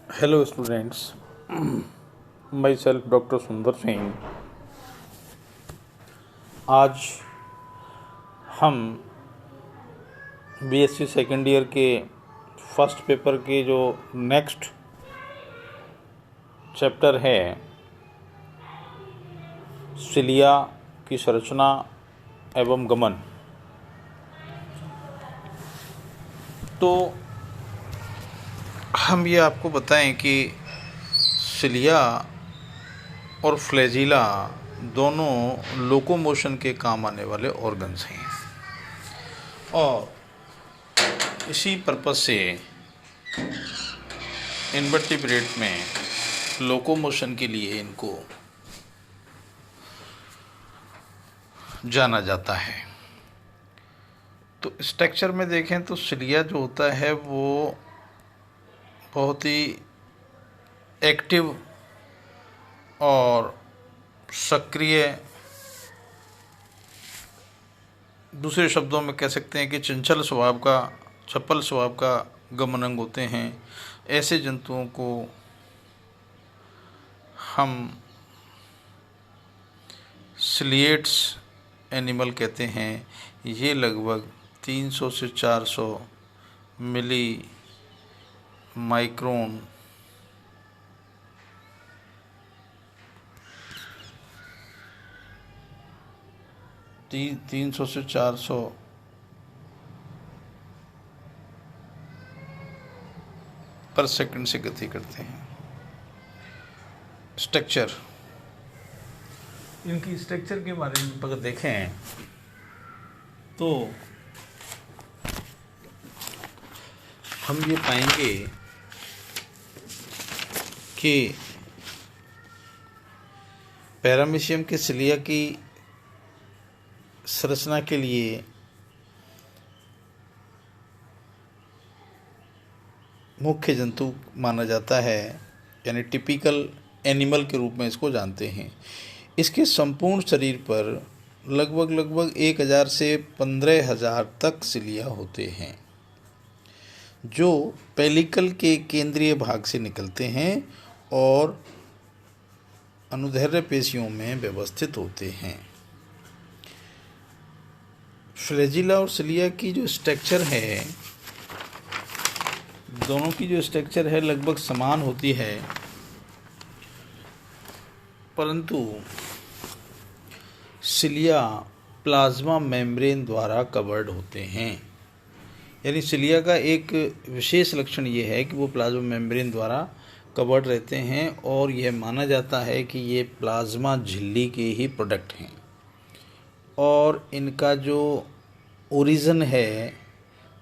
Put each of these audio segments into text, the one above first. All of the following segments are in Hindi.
Hello students, myself डॉक्टर सुंदर सिंह। आज हम बीएससी सेकेंड ईयर के फर्स्ट पेपर के जो नेक्स्ट चैप्टर है सिलिया की संरचना एवं गमन, तो हम ये आपको बताएं कि सिलिया और फ्लैजिला दोनों लोकोमोशन के काम आने वाले ऑर्गन्स हैं और इसी पर्पस से इनवर्टिब्रेट में लोकोमोशन के लिए इनको जाना जाता है। तो स्ट्रक्चर में देखें तो सिलिया जो होता है वो बहुत ही एक्टिव और सक्रिय, दूसरे शब्दों में कह सकते हैं कि चंचल स्वभाव का, चपल स्वभाव का गमनांग होते हैं। ऐसे जंतुओं को हम सिलिएट्स एनिमल कहते हैं। ये लगभग 300 से 400 मिली माइक्रोन तीन सौ से 400 पर सेकंड से गति करते हैं। स्ट्रक्चर, इनकी स्ट्रक्चर के बारे में अगर देखें तो हम ये पाएंगे कि पैरामीशियम के सिलिया की संरचना के लिए मुख्य जंतु माना जाता है, यानी टिपिकल एनिमल के रूप में इसको जानते हैं। इसके संपूर्ण शरीर पर लगभग 1000 से 15000 तक सिलिया होते हैं, जो पेलिकल के केंद्रीय भाग से निकलते हैं और अनुदैर्ध्य पेशियों में व्यवस्थित होते हैं। फ्लैजिला और सिलिया की जो स्ट्रक्चर है, दोनों की जो स्ट्रक्चर है लगभग समान होती है, परंतु सिलिया प्लाज्मा मेम्ब्रेन द्वारा कवर्ड होते हैं। यानी सिलिया का एक विशेष लक्षण ये है कि वो प्लाज्मा मेम्ब्रेन द्वारा कवर्ड रहते हैं और यह माना जाता है कि ये प्लाज्मा झिल्ली के ही प्रोडक्ट हैं और इनका जो ओरिजिन है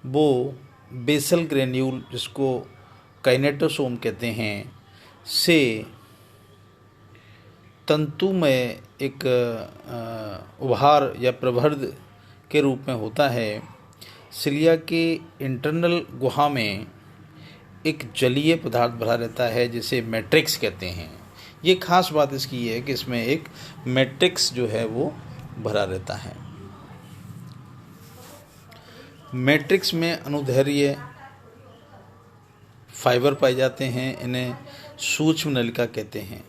वो बेसल ग्रेन्यूल, जिसको काइनेटोसोम कहते हैं, से तंतु में एक उभार या प्रवर्ध के रूप में होता है। सिलिया के इंटरनल गुहा में एक जलीय पदार्थ भरा रहता है जिसे मैट्रिक्स कहते हैं। ये खास बात इसकी है कि इसमें एक मैट्रिक्स जो है वो भरा रहता है। मैट्रिक्स में अनुदैर्ध्य फाइबर पाए जाते हैं, इन्हें सूक्ष्म नलिका कहते हैं,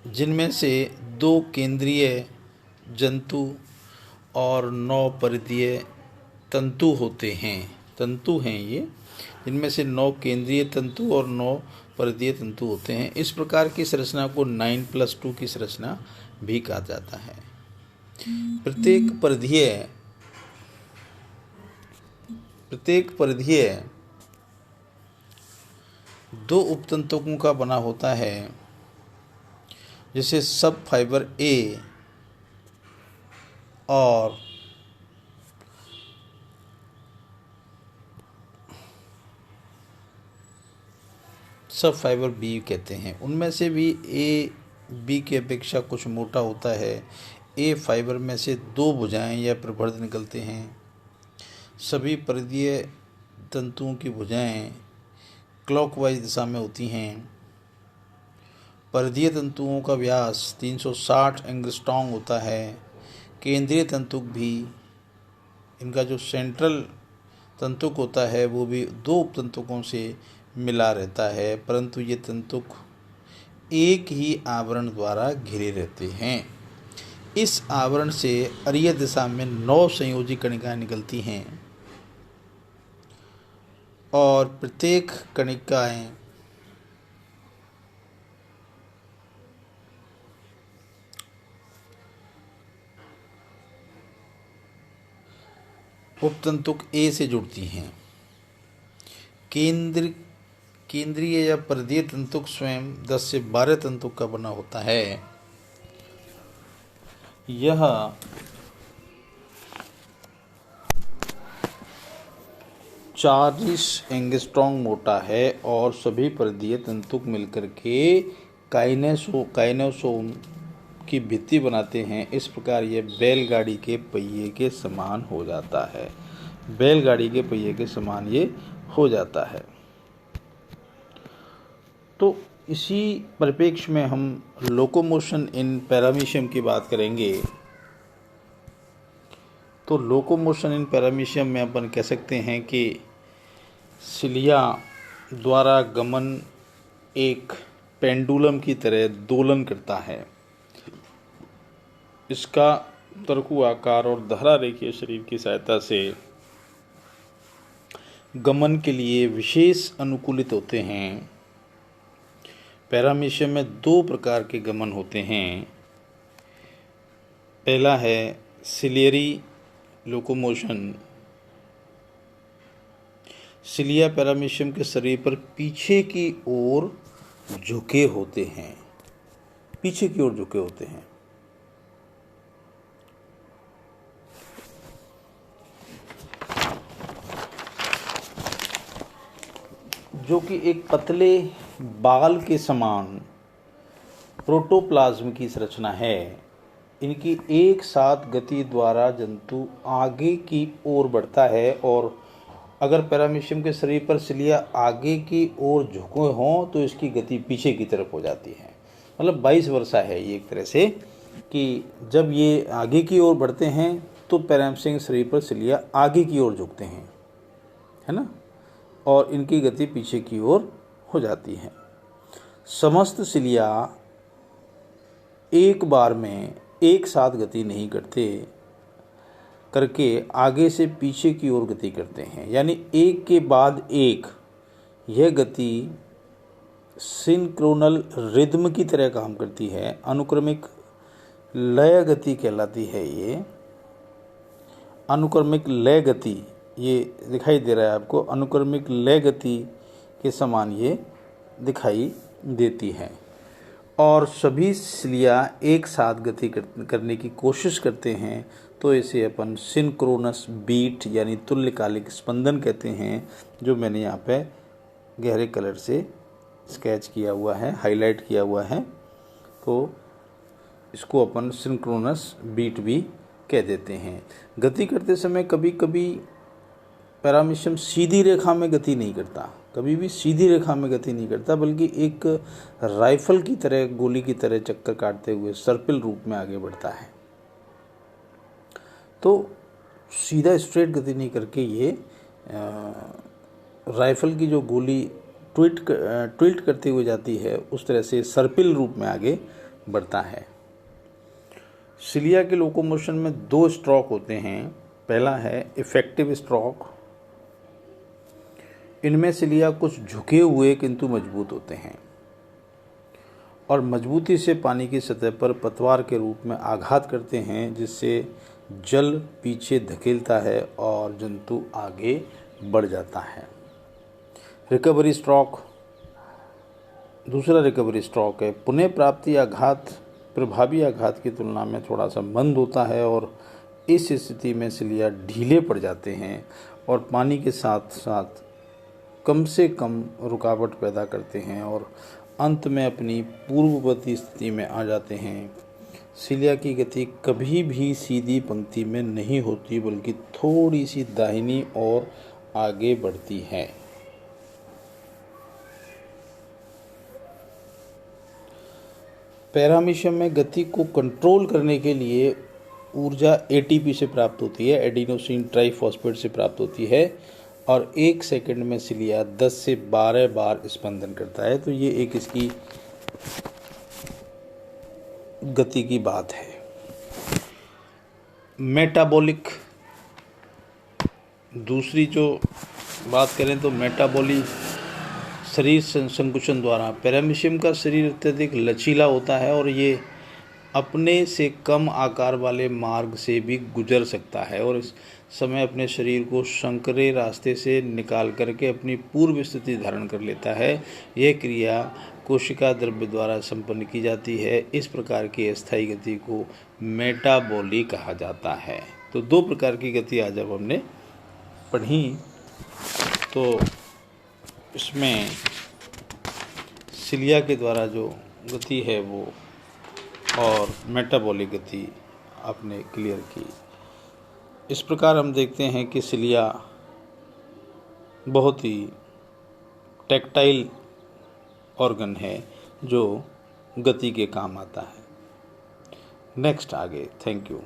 जिनमें से 2 केंद्रीय जंतु और 9 परिधीय तंतु होते हैं। तंतु हैं ये, जिनमें से 9 केंद्रीय तंतु और 9 परिधीय तंतु होते हैं। इस प्रकार की संरचना को 9+2 की संरचना भी कहा जाता है। प्रत्येक परिधीय 2 उपतंतुओं का बना होता है, जिसे सब फाइबर ए और सब फाइबर बी कहते हैं। उनमें से भी ए बी की अपेक्षा कुछ मोटा होता है। ए फाइबर में से 2 भुजाएं या प्रवर्ध निकलते हैं। सभी परिधीय तंतुओं की भुजाएं क्लॉकवाइज दिशा में होती हैं। परिधीय तंतुओं का व्यास 360 एंगस्ट्रॉम होता है। केंद्रीय तंतुक भी, इनका जो सेंट्रल तंतुक होता है वो भी 2 उपतंतुकों से मिला रहता है, परंतु ये तंतुक एक ही आवरण द्वारा घिरे रहते हैं। इस आवरण से अरीय दिशा में 9 संयोजी कणिकाएं निकलती हैं और प्रत्येक कणिकाएं उपतंतुक ए से जुड़ती हैं। केंद्रीय या परिधीय तंतुक स्वयं 10 से 12 तंतुक का बना होता है। यह 40 एंगस्ट्रॉम मोटा है और सभी परिधीय तंतुक मिलकर के काइनेसोम की भित्ति बनाते हैं। इस प्रकार यह बैलगाड़ी के पहिए के समान हो जाता है। बैलगाड़ी के पहिए के समान ये हो जाता है। तो इसी परिप्रेक्ष्य में हम लोकोमोशन इन पैरामीशियम की बात करेंगे। तो लोकोमोशन इन पैरामीशियम में अपन कह सकते हैं कि सिलिया द्वारा गमन एक पेंडुलम की तरह दोलन करता है। इसका तरकु आकार और धारा रेखीय शरीर की सहायता से गमन के लिए विशेष अनुकूलित होते हैं। पैरामीशियम में 2 प्रकार के गमन होते हैं। पहला है सिलियरी लोकोमोशन। सिलिया पैरामीशियम के शरीर पर पीछे की ओर झुके होते हैं। पीछे की ओर झुके होते हैं। जो कि एक पतले बाल के समान प्रोटोप्लाज्म की संरचना है। इनकी एक साथ गति द्वारा जंतु आगे की ओर बढ़ता है और अगर पैरामीशियम के शरीर पर सिलिया आगे की ओर झुके हों तो इसकी गति पीछे की तरफ हो जाती है। मतलब 22 वर्षा है ये एक तरह से कि जब ये आगे की ओर बढ़ते हैं तो पैरामीशियम के शरीर पर सिलिया आगे की ओर झुकते हैं, है ना, और इनकी गति पीछे की ओर हो जाती है। समस्त सिलिया एक बार में एक साथ गति नहीं करके आगे से पीछे की ओर गति करते हैं, यानी एक के बाद एक। यह गति सिंक्रोनल रिदम की तरह काम करती है। अनुक्रमिक लय गति कहलाती है। ये अनुक्रमिक लय गति, ये दिखाई दे रहा है आपको, अनुक्रमिक लय गति के समान ये दिखाई देती है। और सभी सिलिया एक साथ गति करने की कोशिश करते हैं तो इसे अपन सिंक्रोनस बीट यानी तुल्यकालिक स्पंदन कहते हैं, जो मैंने यहाँ पे गहरे कलर से स्केच किया हुआ है, हाईलाइट किया हुआ है। तो इसको अपन सिंक्रोनस बीट भी कह देते हैं। गति करते समय कभी कभी पैरामीशियम सीधी रेखा में गति नहीं करता, कभी भी सीधी रेखा में गति नहीं करता, बल्कि एक राइफल की तरह, गोली की तरह चक्कर काटते हुए सर्पिल रूप में आगे बढ़ता है। तो सीधा स्ट्रेट गति नहीं करके ये राइफल की जो गोली ट्विल्ट करते हुए जाती है उस तरह से सर्पिल रूप में आगे बढ़ता है। सिलिया के लोकोमोशन में 2 स्ट्रोक होते हैं। पहला है इफेक्टिव स्ट्रोक। इनमें सिलिया कुछ झुके हुए किंतु मजबूत होते हैं और मजबूती से पानी की सतह पर पतवार के रूप में आघात करते हैं, जिससे जल पीछे धकेलता है और जंतु आगे बढ़ जाता है। रिकवरी स्ट्रोक, दूसरा रिकवरी स्ट्रोक है। पुनः प्राप्ति आघात प्रभावी आघात की तुलना में थोड़ा सा मंद होता है और इस स्थिति में सिलिया ढीले पड़ जाते हैं और पानी के साथ साथ कम से कम रुकावट पैदा करते हैं और अंत में अपनी पूर्ववर्ती स्थिति में आ जाते हैं। सिलिया की गति कभी भी सीधी पंक्ति में नहीं होती, बल्कि थोड़ी सी दाहिनी ओर आगे बढ़ती है। पैरामीशियम में गति को कंट्रोल करने के लिए ऊर्जा एटीपी से प्राप्त होती है, एडिनोसिन ट्राइफॉस्फेट से प्राप्त होती है, और 1 सेकंड में सिलिया 10 से 12 बार स्पंदन करता है। तो ये एक इसकी गति की बात है। मेटाबॉलिक, दूसरी जो बात करें तो मेटाबॉलिक शरीर संकुचन द्वारा पैरामीशियम का शरीर अत्यधिक लचीला होता है और ये अपने से कम आकार वाले मार्ग से भी गुजर सकता है और इस समय अपने शरीर को संकरे रास्ते से निकाल करके अपनी पूर्व स्थिति धारण कर लेता है। यह क्रिया कोशिका द्रव्य द्वारा संपन्न की जाती है। इस प्रकार की अस्थायी गति को मेटाबॉलिक कहा जाता है। तो 2 प्रकार की गति आज अब हमने पढ़ी। तो इसमें सिलिया के द्वारा जो गति है वो और मेटाबॉलिक गति आपने क्लियर की। इस प्रकार हम देखते हैं कि सिलिया बहुत ही टैक्टाइल ऑर्गन है जो गति के काम आता है। नेक्स्ट आगे, थैंक यू।